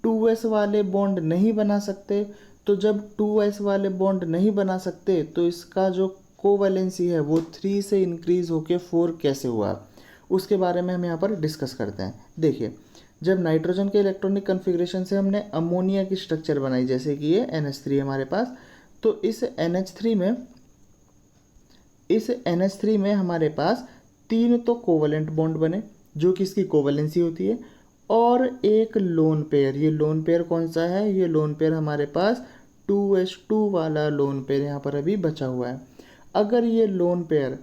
2s वाले बॉन्ड नहीं बना सकते। तो जब 2s वाले बॉन्ड नहीं बना सकते तो इसका जो कोवैलेंसी है वो 3 से इंक्रीज होके 4 कैसे हुआ, उसके बारे में हम यहाँ पर डिस्कस करते हैं। देखिए जब नाइट्रोजन के इलेक्ट्रॉनिक कन्फिग्रेशन से हमने अमोनिया की स्ट्रक्चर बनाई, जैसे कि ये NH3 हमारे पास, तो इस NH3 में हमारे पास 3 तो कोवलेंट बॉन्ड बने जो कि इसकी कोवैलेंसी होती है, और एक लोन पेयर। ये लोन पेयर कौन सा है, ये लोन पेयर हमारे पास 2s2 वाला लोन पेयर यहाँ पर अभी बचा हुआ है। अगर ये लोन पेयर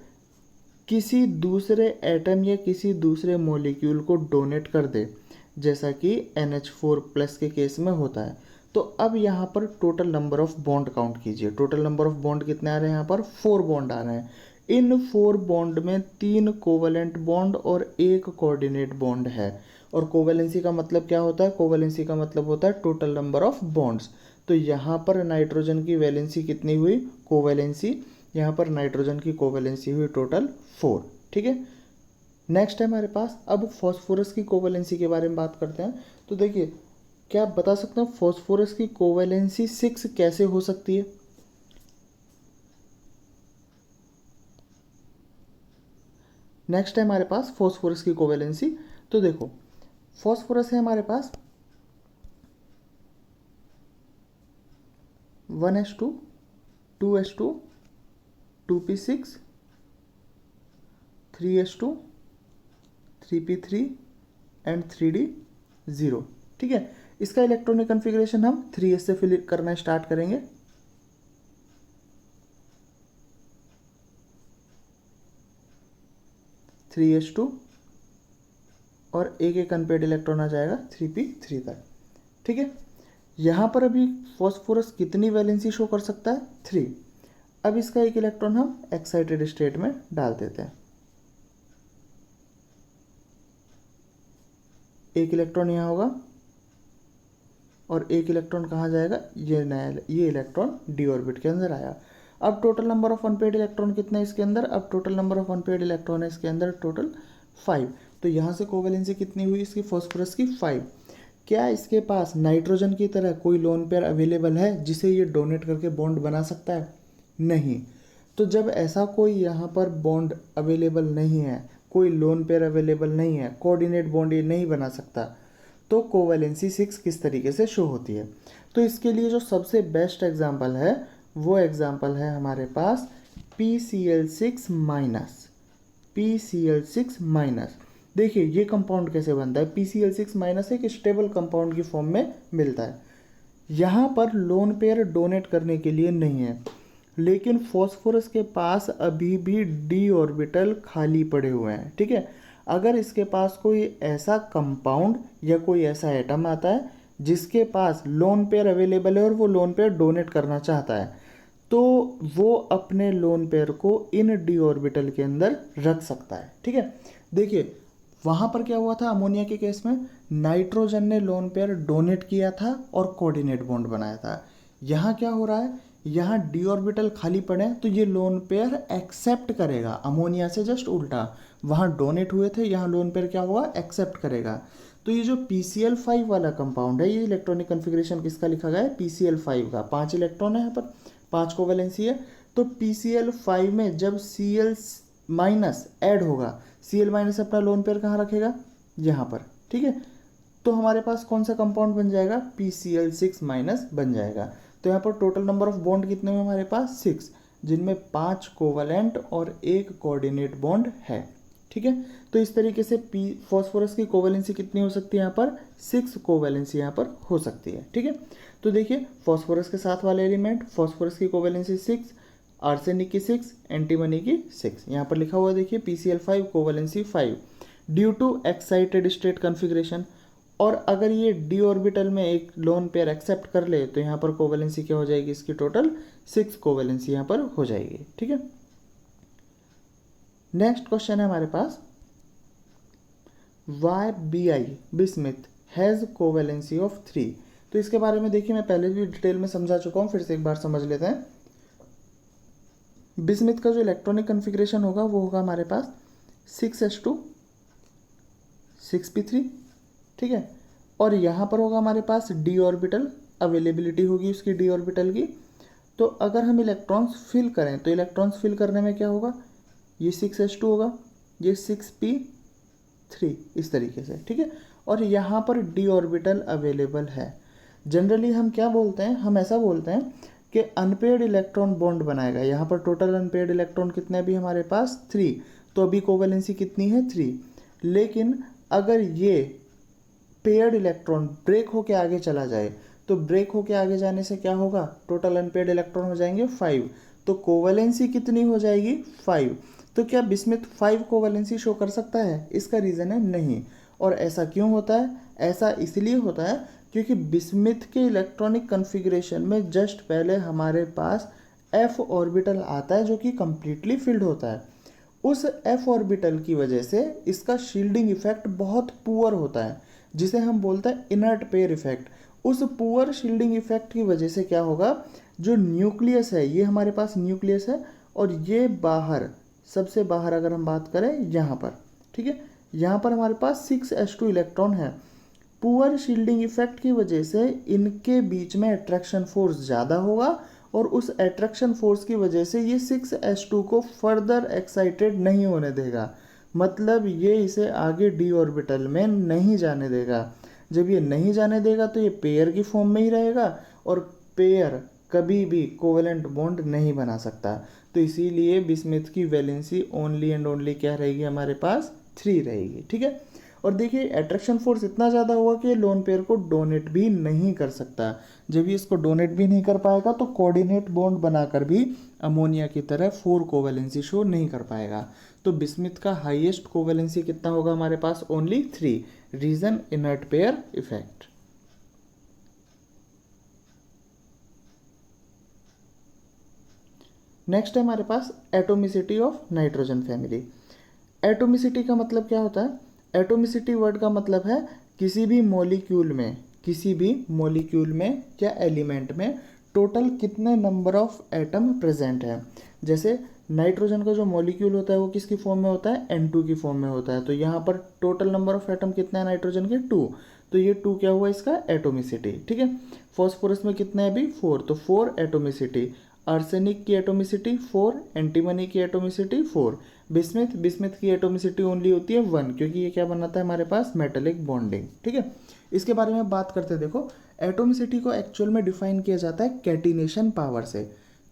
किसी दूसरे एटम या किसी दूसरे मॉलिक्यूल को डोनेट कर दे, जैसा कि NH4+ के केस में होता है, तो अब यहाँ पर total number of bond count कीजिए। टोटल नंबर ऑफ बॉन्ड कितने आ रहे हैं, यहाँ पर 4 बॉन्ड आ रहे हैं। इन 4 बॉन्ड में 3 कोवैलेंट बॉन्ड और 1 कोऑर्डिनेट बॉन्ड है। और कोवैलेंसी का मतलब क्या होता है, कोवैलेंसी का मतलब होता है टोटल नंबर ऑफ बॉन्ड्स। तो यहाँ पर नाइट्रोजन की वैलेंसी कितनी हुई, कोवैलेंसी, यहाँ पर नाइट्रोजन की कोवैलेंसी हुई टोटल 4। ठीक है, नेक्स्ट है हमारे पास, अब फॉस्फोरस की कोवैलेंसी के बारे में बात करते हैं। तो देखिए क्या आप बता सकते हैं फॉस्फोरस की कोवैलेंसी 6 कैसे हो सकती है। नेक्स्ट है हमारे पास फॉस्फोरस की कोवैलेंसी। तो देखो फॉस्फोरस है हमारे पास 1s2 2s2 2p6 3s2 3p3 and 3d0। ठीक है, इसका इलेक्ट्रॉनिक कन्फिग्रेशन हम 3s से फिल करना स्टार्ट करेंगे। थ्री एस टू और एक अनपेड इलेक्ट्रॉन आ जाएगा 3p3 तक। ठीक है, यहाँ पर अभी फॉस्फोरस कितनी वैलेंसी शो कर सकता है, 3। अब इसका एक इलेक्ट्रॉन हम एक्साइटेड स्टेट में डाल देते हैं, एक इलेक्ट्रॉन यहाँ होगा और एक इलेक्ट्रॉन कहाँ जाएगा, ये इलेक्ट्रॉन डी ऑर्बिट के अंदर आया। अब total number of unpaired electron कितने हैं इसके अंदर, अब total number of unpaired electron है इसके अंदर टोटल 5। तो यहाँ से कोवैलेंसी कितनी हुई इसकी फॉस्फोरस की, 5। क्या इसके पास नाइट्रोजन की तरह कोई लोन पेयर अवेलेबल है जिसे ये डोनेट करके बॉन्ड बना सकता है, नहीं। तो जब ऐसा कोई यहाँ पर बॉन्ड अवेलेबल नहीं है, कोई लोन पेयर अवेलेबल नहीं है, कोऑर्डिनेट बॉन्ड ये नहीं बना सकता, तो कोवैलेंसी 6 किस तरीके से शो होती है। तो इसके लिए जो सबसे बेस्ट एग्जांपल है वो एग्जांपल है हमारे पास PCl6 माइनस। PCl6 माइनस, देखिए ये कंपाउंड कैसे बनता है, PCl6 माइनस एक स्टेबल कंपाउंड की फॉर्म में मिलता है। यहाँ पर लोन पेयर डोनेट करने के लिए नहीं है, लेकिन फॉस्फोरस के पास अभी भी d ऑर्बिटल खाली पड़े हुए हैं। ठीक है, अगर इसके पास कोई ऐसा कंपाउंड या कोई ऐसा एटम आता है जिसके पास लोन पेयर अवेलेबल है और वो लोन पेयर डोनेट करना चाहता है, तो वो अपने लोन पेयर को इन d ऑर्बिटल के अंदर रख सकता है। ठीक है, देखिए वहाँ पर क्या हुआ था, अमोनिया के केस में नाइट्रोजन ने लोन पेयर डोनेट किया था और कोऑर्डिनेट बॉन्ड बनाया था। यहाँ क्या हो रहा है, यहाँ d ऑर्बिटल खाली पड़े हैं तो ये लोन पेयर एक्सेप्ट करेगा, अमोनिया से जस्ट उल्टा, वहाँ डोनेट हुए थे, यहाँ लोन पेयर क्या होगा, एक्सेप्ट करेगा। तो ये जो PCl5 वाला कंपाउंड है, ये इलेक्ट्रॉनिक कन्फिग्रेशन किसका लिखा गया है, PCl5 का। 5 इलेक्ट्रॉन है यहाँ पर, 5 कोवैलेंसी है। तो PCl5 में जब Cl माइनस ऐड होगा, Cl माइनस अपना लोन पेयर कहाँ रखेगा, यहाँ पर। ठीक है, तो हमारे पास कौन सा कंपाउंड बन जाएगा, PCl6 माइनस बन जाएगा। तो यहाँ पर टोटल नंबर ऑफ बॉन्ड कितने हुए हमारे पास, 6, जिनमें 5 कोवैलेंट और 1 कोऑर्डिनेट बॉन्ड है। ठीक है। तो इस तरीके से फॉस्फोरस की कोवैलेंसी कितनी हो सकती है यहाँ पर, 6 कोवैलेंसी यहाँ पर हो सकती है। ठीक है, तो देखिए फॉस्फोरस के साथ वाले एलिमेंट, फॉस्फोरस की कोवैलेंसी 6, आर्सेनिक की 6, एंटीमनी की 6। यहाँ पर लिखा हुआ देखिए PCl5 covalency 5 due to excited state configuration. और अगर ये डी ऑर्बिटल में एक लोन पेयर एक्सेप्ट कर ले तो यहाँ पर कोवैलेंसी क्या हो जाएगी, इसकी टोटल 6 कोवैलेंसी यहाँ पर हो जाएगी। ठीक है, नेक्स्ट क्वेश्चन है हमारे पास, why bismuth has covalency of 3। तो इसके बारे में देखिए मैं पहले भी डिटेल में समझा चुका हूँ, फिर से एक बार समझ लेते हैं। बिस्मिथ का जो इलेक्ट्रॉनिक कॉन्फ़िगरेशन होगा वो होगा हमारे पास 6s2 6p3। ठीक है, और यहाँ पर होगा हमारे पास डी ऑर्बिटल, अवेलेबिलिटी होगी उसकी डी ऑर्बिटल की। तो अगर हम इलेक्ट्रॉन्स फिल करें तो इलेक्ट्रॉन्स फिल करने में क्या होगा, ये 6s2 होगा, ये 6p3 इस तरीके से। ठीक है, और यहाँ पर डी ऑर्बिटल अवेलेबल है। जनरली हम क्या बोलते हैं, हम ऐसा बोलते हैं कि अनपेयर्ड इलेक्ट्रॉन बॉन्ड बनाएगा। यहाँ पर टोटल अनपेयर्ड इलेक्ट्रॉन कितने अभी हमारे पास 3, तो अभी कोवैलेंसी कितनी है 3। लेकिन अगर ये पेयर्ड इलेक्ट्रॉन ब्रेक होके आगे चला जाए तो ब्रेक होके आगे जाने से क्या होगा, टोटल अनपेयर्ड इलेक्ट्रॉन हो जाएंगे 5, तो कोवैलेंसी कितनी हो जाएगी 5। तो क्या बिस्मिथ 5 कोवैलेंसी शो कर सकता है, इसका रीज़न है नहीं। और ऐसा क्यों होता है, ऐसा इसलिए होता है क्योंकि बिस्मिथ के इलेक्ट्रॉनिक कॉन्फ़िगरेशन में जस्ट पहले हमारे पास f ऑर्बिटल आता है जो कि कंप्लीटली फिल्ड होता है। उस f ऑर्बिटल की वजह से इसका शील्डिंग इफेक्ट बहुत पुअर होता है, जिसे हम बोलते हैं इनर्ट पेयर इफेक्ट। उस पुअर शील्डिंग इफेक्ट की वजह से क्या होगा, जो न्यूक्लियस है, ये हमारे पास न्यूक्लियस है और ये बाहर, सबसे बाहर अगर हम बात करें यहाँ पर, ठीक है, यहाँ पर हमारे पास 6s2 इलेक्ट्रॉन है। पुअर शील्डिंग इफेक्ट की वजह से इनके बीच में अट्रैक्शन फोर्स ज़्यादा होगा और उस अट्रैक्शन फोर्स की वजह से ये 6s2 को फर्दर एक्साइटेड नहीं होने देगा, मतलब ये इसे आगे डी ऑर्बिटल में नहीं जाने देगा। जब ये नहीं जाने देगा तो ये पेयर की फॉर्म में ही रहेगा और पेयर कभी भी कोवेलेंट बॉन्ड नहीं बना सकता। तो इसीलिए बिस्मिथ की वैलेंसी ओनली एंड ओनली क्या रहेगी, हमारे पास 3 रहेगी। ठीक है, और देखिए अट्रैक्शन फोर्स इतना ज़्यादा होगा कि लोन पेयर को डोनेट भी नहीं कर सकता। जब ये इसको डोनेट भी नहीं कर पाएगा तो कोऑर्डिनेट बॉन्ड बनाकर भी अमोनिया की तरह 4 कोवैलेंसी शो नहीं कर पाएगा। तो बिस्मिथ का हाईएस्ट कोवैलेंसी कितना होगा हमारे पास, only 3। Reason inert pair effect. Next है हमारे पास atomicity of nitrogen family. Atomicity का मतलब क्या होता है, एटोमिसिटी वर्ड का मतलब है किसी भी मॉलिक्यूल में या एलिमेंट में टोटल कितने नंबर ऑफ एटम प्रेजेंट है। जैसे नाइट्रोजन का जो मॉलिक्यूल होता है वो किसकी फॉर्म में होता है, N2 की फॉर्म में होता है। तो यहाँ पर टोटल नंबर ऑफ एटम कितने हैं नाइट्रोजन के, 2। तो ये 2 क्या हुआ इसका एटोमिसिटी। ठीक है, फॉस्फोरस में कितने हैं अभी 4, तो 4 एटोमिसिटी। आर्सेनिक की एटोमिसिटी 4, एंटीमनी की एटोमिसिटी 4। बिस्मिथ की एटोमिसिटी ओनली होती है 1, क्योंकि ये क्या बनाता है हमारे पास, मेटेलिक बॉन्डिंग। ठीक है, इसके बारे में बात करते हैं। देखो एटोमिसिटी को एक्चुअल में डिफाइन किया जाता है कैटिनेशन पावर से।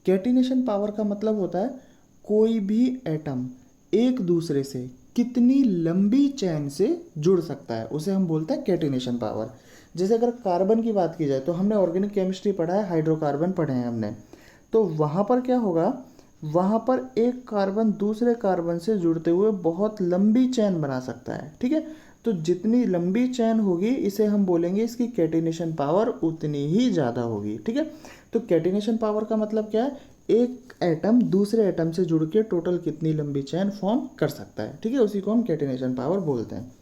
कैटिनेशन पावर का मतलब होता है कोई भी एटम एक दूसरे से कितनी लंबी चेन से जुड़ सकता है, उसे हम बोलते हैं कैटिनेशन पावर। जैसे अगर कार्बन की बात की जाए तो हमने ऑर्गेनिक केमिस्ट्री पढ़ा है, हाइड्रोकार्बन पढ़े हैं हमने, तो वहाँ पर क्या होगा, वहाँ पर एक कार्बन दूसरे कार्बन से जुड़ते हुए बहुत लंबी चेन बना सकता है। ठीक है, तो जितनी लंबी चेन होगी इसे हम बोलेंगे इसकी कैटिनेशन पावर उतनी ही ज़्यादा होगी। ठीक है, तो कैटिनेशन पावर का मतलब क्या है, एक एटम दूसरे एटम से जुड़ के टोटल कितनी लंबी चेन फॉर्म कर सकता है। ठीक है, उसी को हम कैटिनेशन पावर बोलते हैं।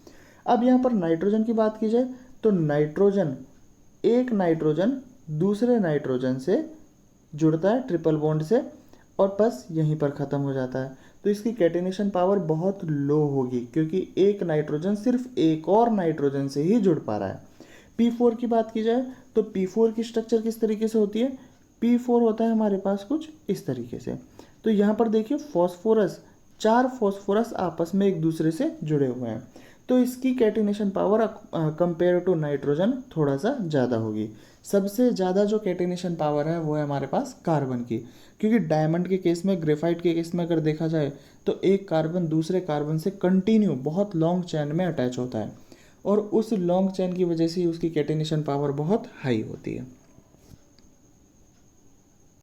अब यहाँ पर नाइट्रोजन की बात की जाए तो एक नाइट्रोजन दूसरे नाइट्रोजन से जुड़ता है ट्रिपल बॉन्ड से और बस यहीं पर ख़त्म हो जाता है। तो इसकी कैटिनेशन पावर बहुत लो होगी क्योंकि एक नाइट्रोजन सिर्फ एक और नाइट्रोजन से ही जुड़ पा रहा है। P4 की बात की जाए तो P4 की स्ट्रक्चर किस तरीके से होती है, P4 होता है हमारे पास कुछ इस तरीके से। तो यहाँ पर देखिए 4 फॉस्फोरस आपस में एक दूसरे से जुड़े हुए हैं। तो इसकी catenation power compare to nitrogen थोड़ा सा ज़्यादा होगी। सबसे ज़्यादा जो कैटिनेशन पावर है वो है हमारे पास कार्बन की, क्योंकि डायमंड के केस में, ग्रेफाइट के केस में अगर देखा जाए तो एक कार्बन दूसरे कार्बन से कंटिन्यू बहुत लॉन्ग चैन में अटैच होता है, और उस लॉन्ग चैन की वजह से उसकी कैटिनेशन पावर बहुत हाई होती है।